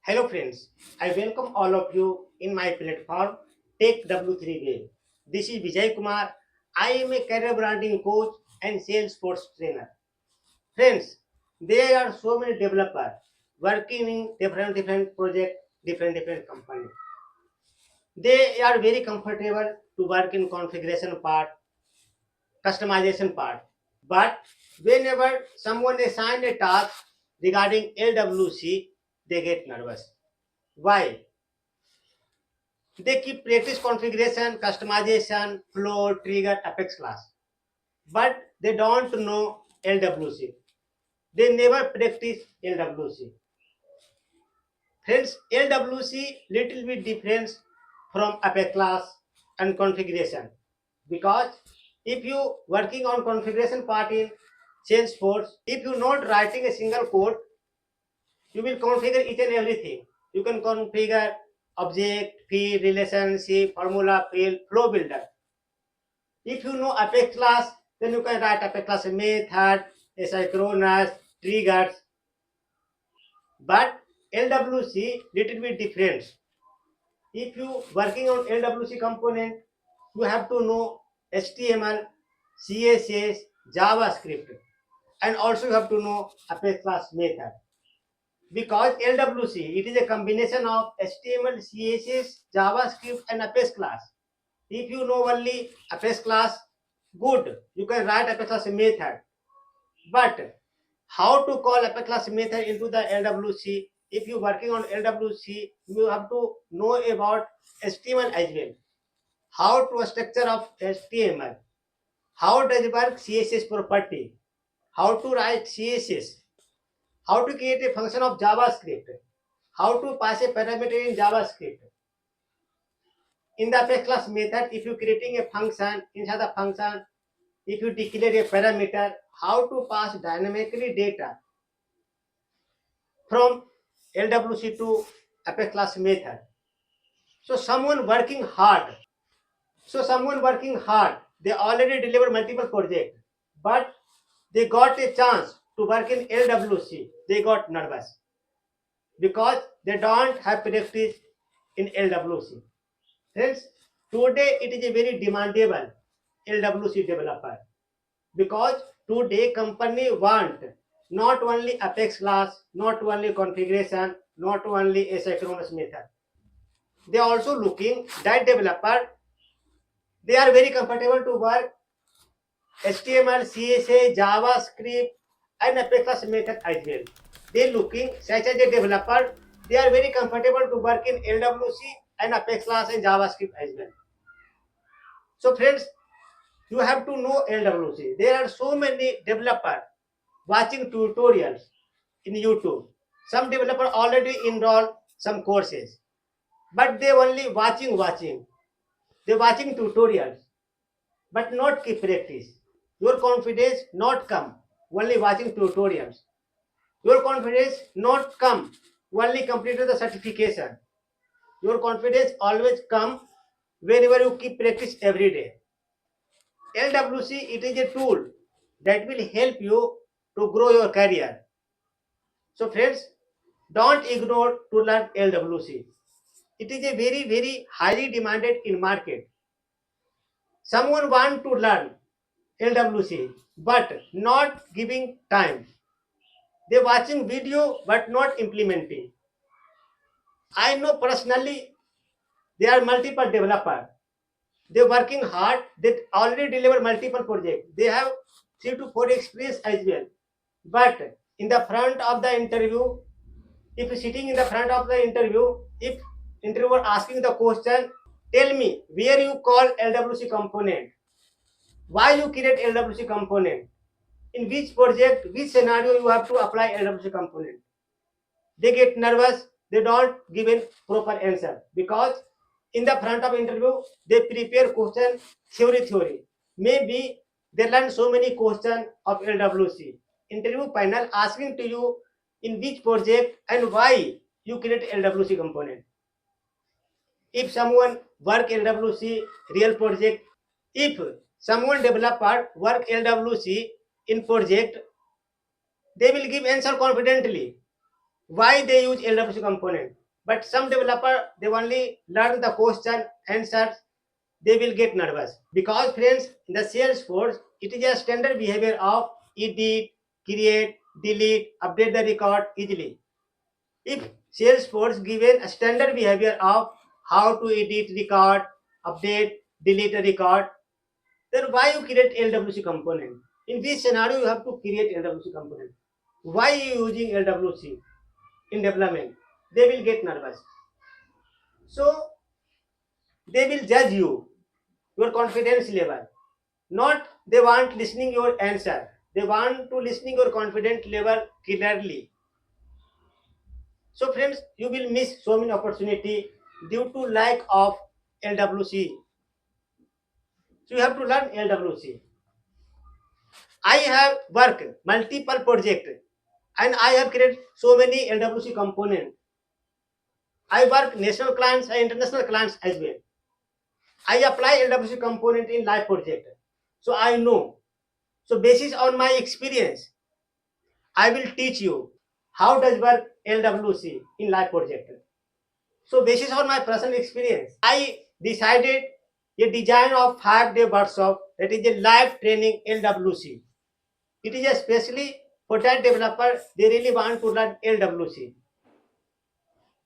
Hello friends, I welcome all of you in my platform Take W3 Way. This is Vijay Kumar. I am a career branding coach and Salesforce trainer. Friends, there are so many developers working in different projects, different companies. They are very comfortable to work in configuration part, customization part. But whenever someone assign a task regarding LWC, they get nervous. Why? They keep practice configuration, customization, flow, trigger, Apex class. But they don't know LWC. They never practice LWC. Friends, LWC little bit different from Apex class and configuration. Because if you working on configuration part in Salesforce, if you not writing a single code, you will configure each and everything. You can configure object, field, relationship, formula, field, flow builder. If you know Apex class, then you can write Apex class method, asynchronous, triggers. But LWC little bit different. If you working on LWC component, you have to know HTML, CSS, JavaScript, and also you have to know Apex class method. Because LWC, it is a combination of HTML, CSS, JavaScript, and Apex class. If you know only Apex class, good, you can write Apex class method. But how to call Apex class method into the LWC? If you working on LWC, you have to know about HTML as well. How to structure of HTML? How does it work CSS property? How to write CSS? How to create a function of JavaScript? How to pass a parameter in JavaScript? In the Apex class method, if you creating a function, inside the function, if you declare a parameter, how to pass dynamically data from LWC to Apex class method. So someone working hard. They already delivered multiple projects, but they got a chance to work in LWC. They got nervous because they don't have practice in LWC. Friends, today it is a very demandable LWC developer because today company want not only Apex class, not only configuration, not only asynchronous method. They also looking that developer. They are very comfortable to work HTML, CSS, JavaScript, and Apex class method as well. They looking such as a developer. They are very comfortable to work in LWC and Apex class and JavaScript as well. So friends, you have to know LWC. There are so many developers watching tutorials in YouTube. Some developer already enroll some courses, but they only watching. They watching tutorials, but not keep practice. Your confidence not come only watching tutorials. Your confidence not come only completed the certification. Your confidence always come whenever you keep practice every day. LWC, it is a tool that will help you to grow your career. So friends, don't ignore to learn LWC. It is a very highly demanded in market. Someone want to learn LWC but not giving time. They watching video but not implementing. I know personally there are multiple developers. They're working hard. They already deliver multiple projects. They have 3 to 4 experience as well. But in the front of the interview, if you're sitting in the front of the interview, if interviewer asking the question, tell me where you call LWC component, why you create LWC component, in which project, which scenario you have to apply LWC component. They get nervous. They don't give a proper answer because in the front of interview they prepare question theory. Maybe they learn so many questions of LWC. Interview panel asking to you in which project and why you create LWC component. If someone work LWC real project, if someone developer work LWC in project, they will give answer confidently. why they use LWC component. But some developer, they only learn the question, answers, they will get nervous. Because friends, in the Salesforce, it is a standard behavior of edit, create, delete, update the record easily. If Salesforce given a standard behavior of how to edit record, update, delete a record, then why you create LWC component? In this scenario, you have to create LWC component. Why you using LWC in development? They will get nervous. So they will judge you, your confidence level. Not they want listening your answer. They want to listening your confidence level clearly. So friends, you will miss so many opportunity due to lack of LWC. So you have to learn LWC. I have worked multiple projects and I have created so many LWC components. I work national clients and international clients as well. I apply LWC component in live project. So I know. So basis on my experience, I will teach you how does work LWC in live project. So basis on my personal experience, I decided a design of 5-day workshop that is a live training LWC. It is especially for that developer, they really want to learn LWC.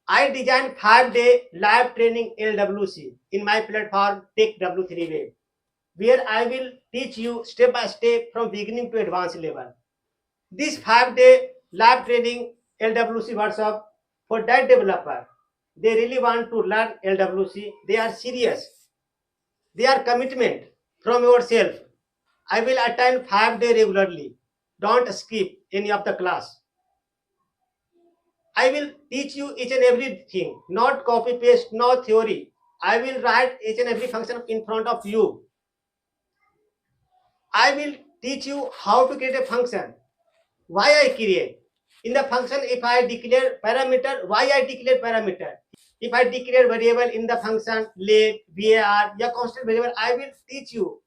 I designed 5-day live training LWC in my platform Tech W3 Web, where I will teach you step by step from beginning to advanced level. This 5-day live training LWC workshop for that developer, they really want to learn LWC. They are serious. They are commitment from yourself. I will attend 5 day regularly. Don't skip any of the class. I will teach you each and everything, not copy paste, no theory. I will write each and every function in front of you. I will teach you how to create a function. Why I create? In the function, if I declare parameter, why I declare parameter? If I declare variable in the function, late, var, yeah, constant variable, I will teach you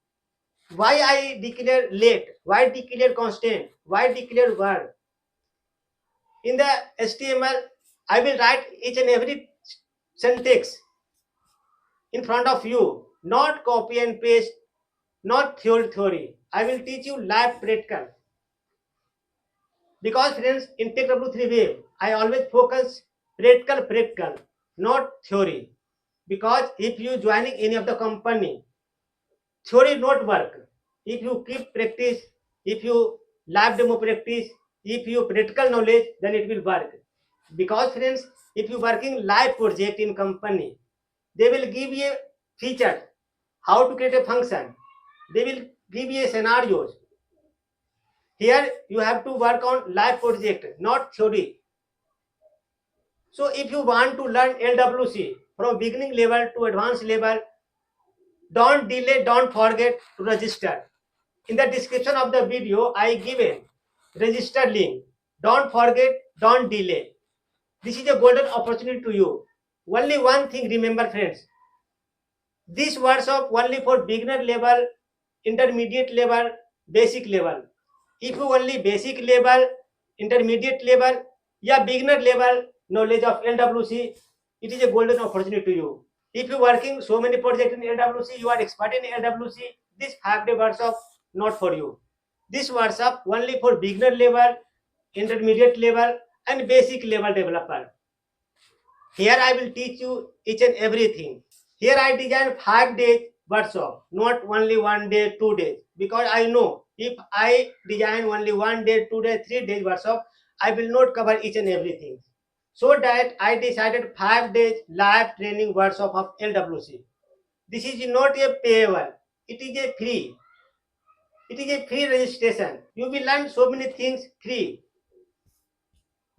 why I declare late, why declare constant, why declare word. In the HTML, I will write each and every syntax in front of you, not copy and paste, not theory. I will teach you live practical. Because friends, in Tech W3 Wave, I always focus practical, not theory. Because if you joining any of the company, theory not work. If you keep practice, if you live demo practice, if you practical knowledge, then it will work. Because friends, if you working live project in company, they will give you feature, how to create a function. They will give you scenarios. Here you have to work on live project, not theory. So if you want to learn LWC from beginning level to advanced level, don't delay, don't forget to register. In the description of the video, I given register link. Don't forget, don't delay. This is a golden opportunity to you. Only one thing remember friends. This workshop only for beginner level, intermediate level, basic level. If you only basic level, intermediate level, yeah, beginner level knowledge of LWC, it is a golden opportunity to you. If you working so many projects in LWC, you are expert in LWC, this 5-day workshop not for you. This workshop only for beginner level, intermediate level, and basic level developer. Here I will teach you each and everything. Here I design 5 days workshop, not only 1 day, 2 days. Because I know if I design only 1 day, 2 days, 3 days workshop, I will not cover each and everything. So that I decided 5 days live training workshop of LWC. This is not a payable. It is a free. It is a free registration. You will learn so many things free.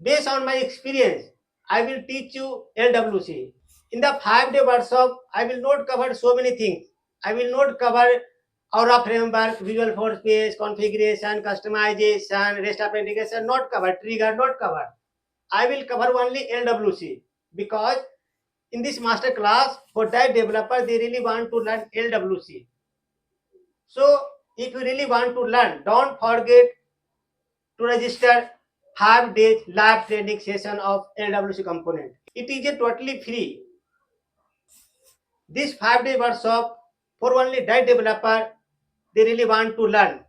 Based on my experience, I will teach you LWC. In the 5-day workshop, I will not cover so many things. I will not cover Aura framework, Visual Force Base, configuration, customization, REST authentication, not cover, trigger, not cover. I will cover only LWC because in this master class, for that developer, they really want to learn LWC. So if you really want to learn, don't forget to register 5 days live training session of LWC component. It is a totally free. This 5-day workshop for only that developer they really want to learn.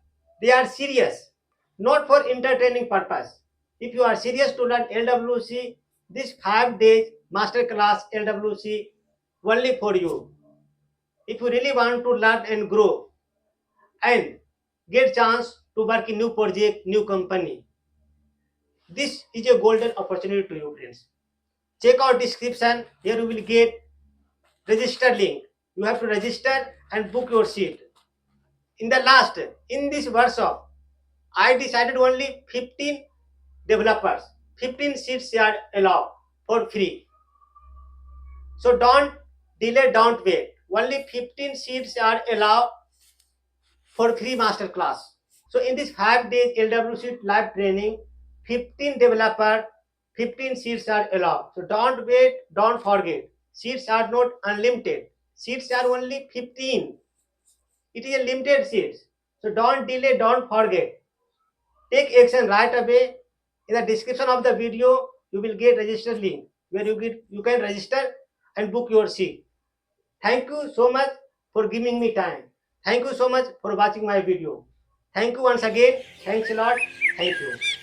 They are serious, not for entertaining purpose. If you are serious to learn LWC, this 5 days master class LWC only for you. If you really want to learn and grow and get chance to work in new project, new company, this is a golden opportunity to you, friends. Check out description. Here you will get register link. You have to register and book your seat. In this workshop, I decided only 15 developers. 15 seats are allowed for free. So don't delay, don't wait. Only 15 seats are allowed for free master class. So in this 5 days LWC live training, 15 developer, 15 seats are allowed. So don't wait, don't forget. Seats are not unlimited. Seats are only 15. It is a limited seats. So don't delay, don't forget. Take action right away. In the description of the video, you will get register link where you can register and book your seat. Thank you so much for giving me time. Thank you so much for watching my video. Thank you once again. Thanks a lot. Thank you.